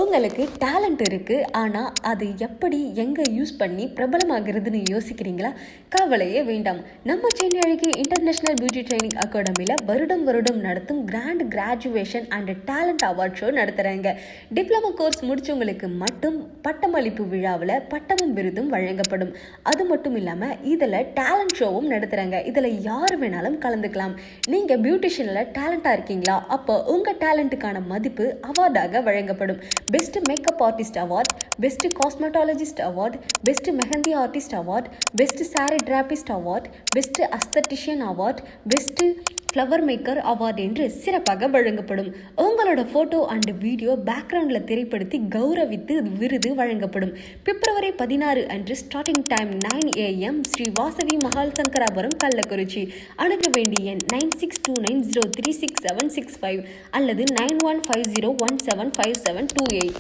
உங்களுக்கு டேலண்ட் இருக்குது, ஆனால் அது எப்படி எங்கே யூஸ் பண்ணி பிரபலமாகிறதுன்னு யோசிக்கிறீங்களா? கவலையே வேண்டாம். நம்ம சென்னை அழகி இன்டர்நேஷ்னல் பியூட்டி ட்ரைனிங் அகாடமியில் வருடம் வருடம் நடத்தும் grand graduation and talent award show நடத்துகிறாங்க. டிப்ளமோ கோர்ஸ் முடித்தவங்களுக்கு மட்டும் பட்டமளிப்பு விழாவில் பட்டமும் விருதும் வழங்கப்படும். அது மட்டும் இல்லாமல் இதில் டேலண்ட் ஷோவும் நடத்துகிறாங்க. இதில் யார் வேணாலும் கலந்துக்கலாம். நீங்கள் பியூட்டிஷியனில் டேலண்டாக இருக்கீங்களா? அப்போ உங்கள் டேலண்ட்டுக்கான மதிப்பு அவார்டாக வழங்கப்படும். Best makeup artist award, best cosmetologist award, best mehndi artist award, best sari drapist award, best aesthetician award, best flower maker award என்று சிறப்பாக வழங்கப்படும். உங்களோட ஃபோட்டோ அண்ட் வீடியோ பேக்ரவுண்டில் திரைப்படுத்தி கௌரவித்து விருது வழங்கப்படும். பிப்ரவரி 16 அன்று starting time 9 AM Shri Vasavi Mahal Sankarapuram, Kallakurichi. அணுக வேண்டிய எண் 9629036765 அல்லது 9150175728.